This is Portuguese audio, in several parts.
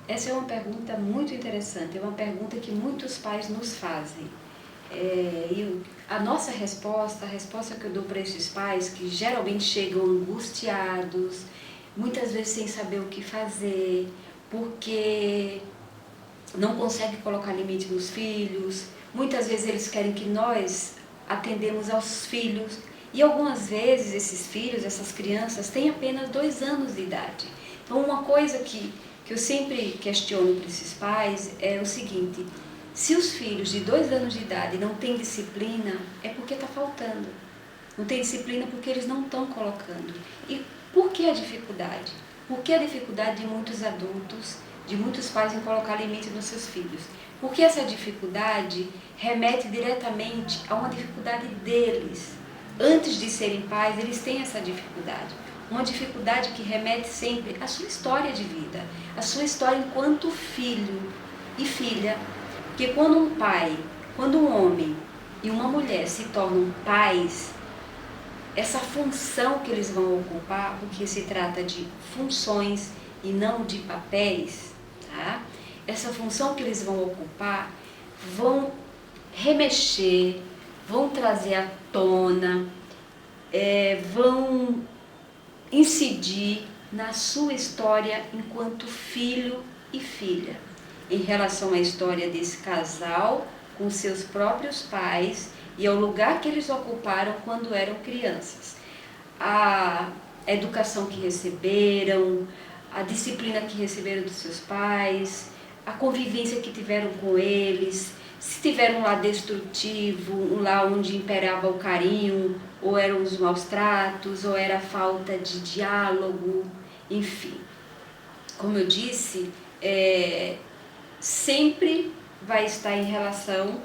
Essa é uma pergunta muito interessante, é uma pergunta que muitos pais nos fazem. A nossa resposta, a resposta que eu dou para esses pais, que geralmente chegam angustiados, muitas vezes sem saber o que fazer, porque não conseguem colocar limite nos filhos, muitas vezes eles querem que nós atendemos aos filhos, e algumas vezes esses filhos, essas crianças, têm apenas 2 anos de idade. Então uma coisa que eu sempre questiono para esses pais é o seguinte: se os filhos de 2 anos de idade não têm disciplina, é porque está faltando. Não tem disciplina porque eles não estão colocando. E por que a dificuldade? Por que a dificuldade de muitos adultos, de muitos pais em colocar limite nos seus filhos? Porque essa dificuldade remete diretamente a uma dificuldade deles. Antes de serem pais, eles têm essa dificuldade. Uma dificuldade que remete sempre à sua história de vida, à sua história enquanto filho e filha. Porque quando um homem e uma mulher se tornam pais, essa função que eles vão ocupar, porque se trata de funções e não de papéis, tá? Essa função que eles vão ocupar vão remexer, vão trazer à tona, vão incidir na sua história enquanto filho e filha, em relação à história desse casal com seus próprios pais e ao lugar que eles ocuparam quando eram crianças. A educação que receberam, a disciplina que receberam dos seus pais, a convivência que tiveram com eles, se tiveram um lar destrutivo, um lar onde imperava o carinho, ou eram os maus tratos, ou era a falta de diálogo, enfim. Como eu disse, sempre vai estar em relação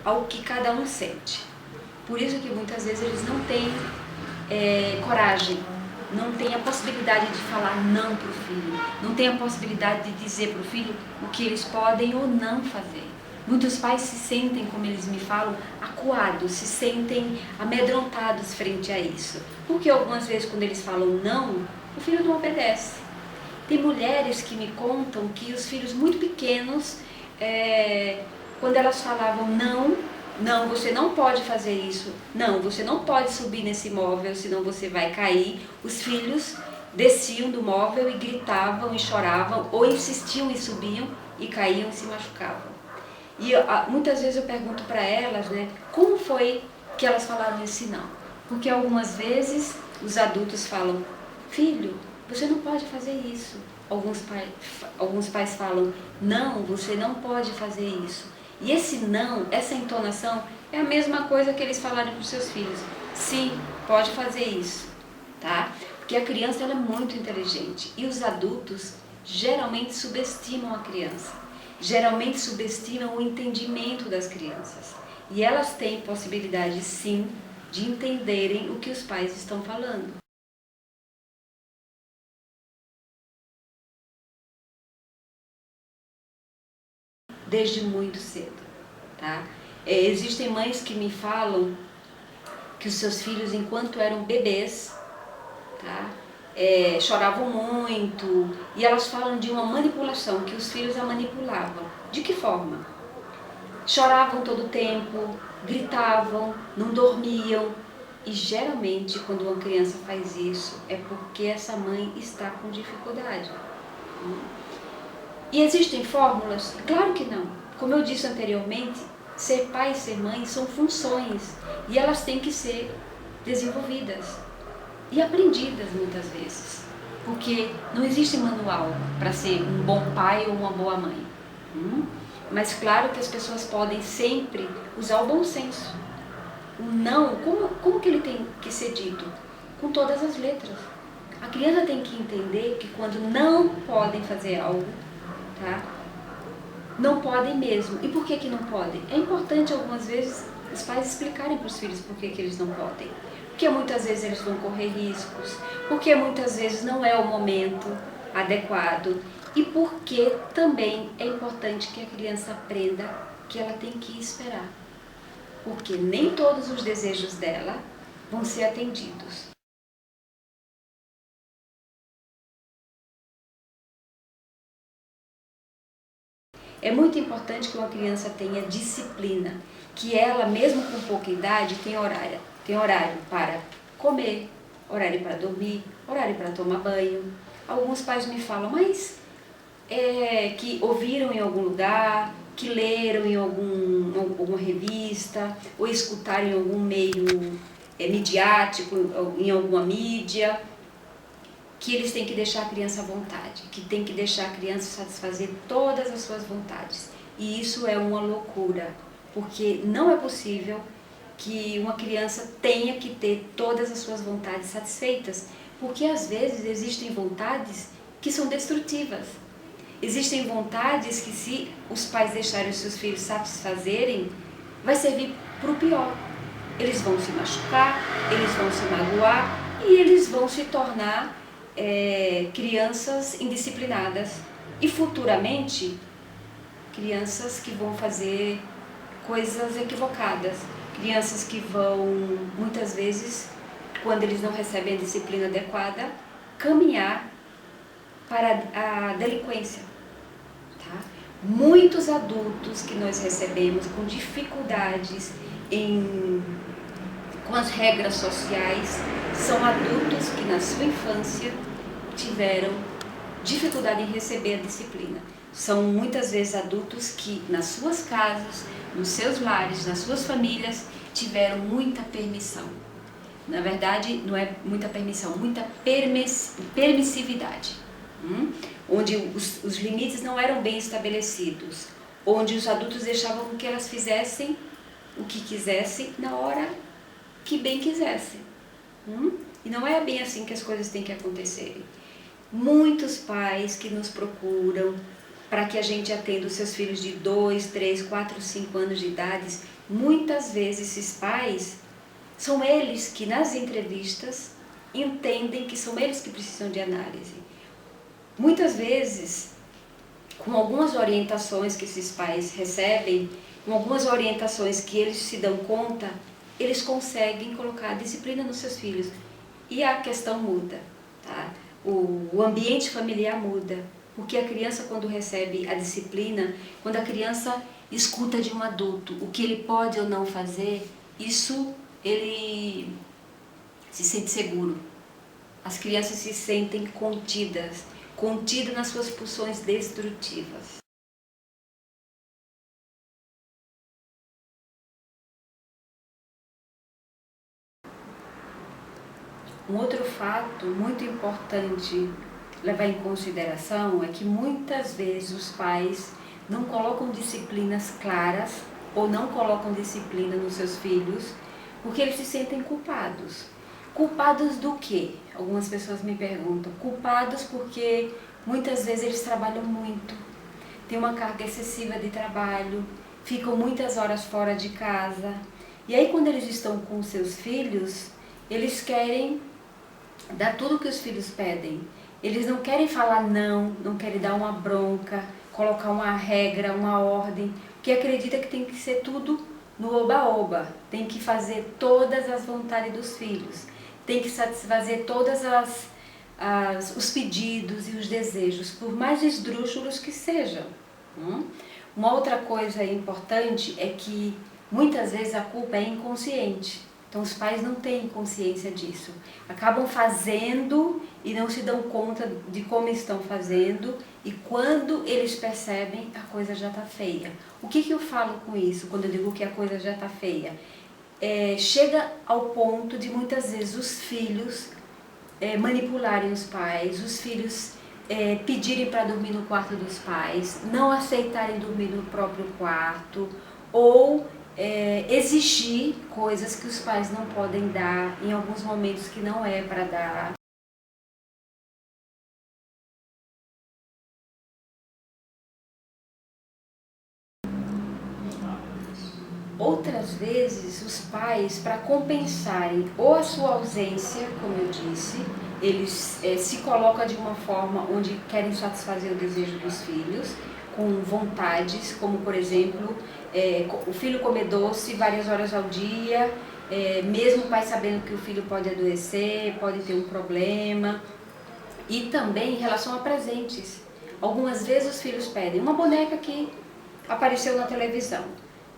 ao que cada um sente. Por isso que muitas vezes eles não têm coragem, não têm a possibilidade de falar não para o filho, não têm a possibilidade de dizer para o filho o que eles podem ou não fazer. Muitos pais se sentem, como eles me falam, acuados, se sentem amedrontados frente a isso. Porque algumas vezes quando eles falam não, o filho não obedece. Tem mulheres que me contam que os filhos muito pequenos, quando elas falavam não, você não pode fazer isso, não, você não pode subir nesse móvel, senão você vai cair, os filhos desciam do móvel e gritavam e choravam, ou insistiam e subiam e caíam e se machucavam. E muitas vezes eu pergunto para elas, como foi que elas falaram esse não? Porque algumas vezes os adultos falam, filho, você não pode fazer isso. Alguns pais falam, não, você não pode fazer isso. E esse não, essa entonação, é a mesma coisa que eles falaram para os seus filhos. Sim, pode fazer isso, tá? Porque a criança ela é muito inteligente e os adultos geralmente subestimam a criança. Geralmente subestimam o entendimento das crianças. E elas têm possibilidade, sim, de entenderem o que os pais estão falando. Desde muito cedo, tá? Existem mães que me falam que os seus filhos, enquanto eram bebês, tá? Choravam muito, e elas falam de uma manipulação, que os filhos a manipulavam. De que forma? Choravam todo o tempo, gritavam, não dormiam, e geralmente quando uma criança faz isso é porque essa mãe está com dificuldade. E existem fórmulas? Claro que não. Como eu disse anteriormente, ser pai e ser mãe são funções e elas têm que ser desenvolvidas e aprendidas muitas vezes, porque não existe manual para ser um bom pai ou uma boa mãe. Mas claro que as pessoas podem sempre usar o bom senso. O não, como que ele tem que ser dito? Com todas as letras. A criança tem que entender que quando não podem fazer algo, tá? Não podem mesmo. E por que não podem? É importante algumas vezes os pais explicarem para os filhos por que eles não podem. Porque muitas vezes eles vão correr riscos, porque muitas vezes não é o momento adequado e porque também é importante que a criança aprenda que ela tem que esperar. Porque nem todos os desejos dela vão ser atendidos. É muito importante que uma criança tenha disciplina, que ela, mesmo com pouca idade, tem horário para comer, horário para dormir, horário para tomar banho. Alguns pais me falam, mas que ouviram em algum lugar, que leram em alguma revista, ou escutaram em algum meio midiático, em alguma mídia, que eles têm que deixar a criança à vontade, que tem que deixar a criança satisfazer todas as suas vontades. E isso é uma loucura, porque não é possível que uma criança tenha que ter todas as suas vontades satisfeitas, porque às vezes existem vontades que são destrutivas. Existem vontades que, se os pais deixarem os seus filhos satisfazerem, vai servir para o pior. Eles vão se machucar, eles vão se magoar e eles vão se tornar crianças indisciplinadas. E futuramente, crianças que vão fazer coisas equivocadas. Crianças que vão, muitas vezes, quando eles não recebem a disciplina adequada, caminhar para a delinquência. Tá? Muitos adultos que nós recebemos com dificuldades com as regras sociais são adultos que na sua infância tiveram dificuldade em receber a disciplina. São muitas vezes adultos que nas suas casas, nos seus lares, nas suas famílias, tiveram muita permissão. Na verdade, não é muita permissão, muita permissividade. Onde os limites não eram bem estabelecidos, onde os adultos deixavam que elas fizessem o que quisessem na hora que bem quisessem. E não é bem assim que as coisas têm que acontecerem. Muitos pais que nos procuram para que a gente atenda os seus filhos de 2, 3, 4, 5 anos de idade, muitas vezes esses pais são eles que nas entrevistas entendem que são eles que precisam de análise. Muitas vezes, com algumas orientações que esses pais recebem, com algumas orientações que eles se dão conta, eles conseguem colocar a disciplina nos seus filhos. E a questão muda, tá? O ambiente familiar muda, porque a criança, quando recebe a disciplina, quando a criança escuta de um adulto o que ele pode ou não fazer, isso ele se sente seguro. As crianças se sentem contidas nas suas pulsões destrutivas. Um outro fato muito importante levar em consideração é que muitas vezes os pais não colocam disciplinas claras ou não colocam disciplina nos seus filhos porque eles se sentem culpados. Culpados do quê? Algumas pessoas me perguntam. Culpados porque muitas vezes eles trabalham muito, têm uma carga excessiva de trabalho, ficam muitas horas fora de casa. E aí, quando eles estão com seus filhos, eles querem dar tudo o que os filhos pedem. Eles não querem falar não querem dar uma bronca, colocar uma regra, uma ordem, porque acredita que tem que ser tudo no oba-oba, tem que fazer todas as vontades dos filhos, tem que satisfazer todas os pedidos e os desejos, por mais esdrúxulos que sejam. Uma outra coisa importante é que muitas vezes a culpa é inconsciente. Então os pais não têm consciência disso, acabam fazendo e não se dão conta de como estão fazendo, e quando eles percebem, a coisa já está feia. O que eu falo com isso, quando eu digo que a coisa já está feia? Chega ao ponto de muitas vezes os filhos manipularem os pais, os filhos pedirem para dormir no quarto dos pais, não aceitarem dormir no próprio quarto, ou exigir coisas que os pais não podem dar em alguns momentos que não é para dar. Outras vezes, os pais, para compensarem ou a sua ausência, como eu disse, eles se colocam de uma forma onde querem satisfazer o desejo dos filhos, com vontades, como por exemplo, o filho comer doce várias horas ao dia, mesmo o pai sabendo que o filho pode adoecer, pode ter um problema. E também em relação a presentes. Algumas vezes os filhos pedem uma boneca aqui, apareceu na televisão,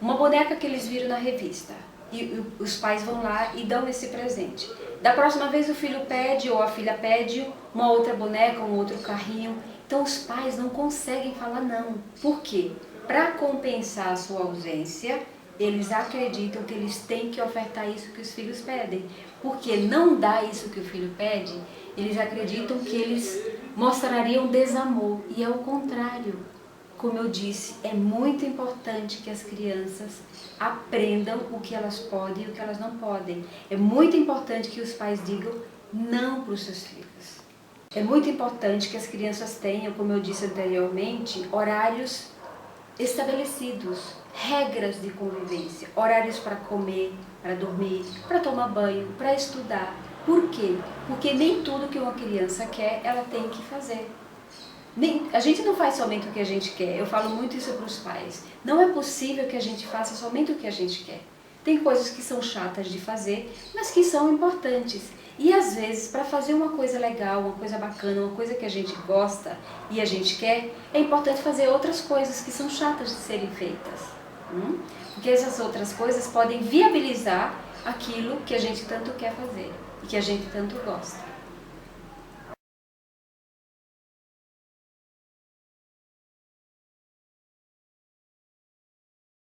uma boneca que eles viram na revista, e os pais vão lá e dão esse presente. Da próxima vez o filho pede ou a filha pede uma outra boneca, um outro carrinho. Então os pais não conseguem falar não. Por quê? Para compensar a sua ausência, eles acreditam que eles têm que ofertar isso que os filhos pedem. Porque não dá isso que o filho pede, eles acreditam que eles mostrariam desamor. E é o contrário. Como eu disse, é muito importante que as crianças aprendam o que elas podem e o que elas não podem. É muito importante que os pais digam não para os seus filhos. É muito importante que as crianças tenham, como eu disse anteriormente, horários estabelecidos, regras de convivência, horários para comer, para dormir, para tomar banho, para estudar. Por quê? Porque nem tudo que uma criança quer, ela tem que fazer. A gente não faz somente o que a gente quer, eu falo muito isso para os pais. Não é possível que a gente faça somente o que a gente quer. Tem coisas que são chatas de fazer, mas que são importantes. E às vezes, para fazer uma coisa legal, uma coisa bacana, uma coisa que a gente gosta e a gente quer, é importante fazer outras coisas que são chatas de serem feitas. Porque essas outras coisas podem viabilizar aquilo que a gente tanto quer fazer e que a gente tanto gosta.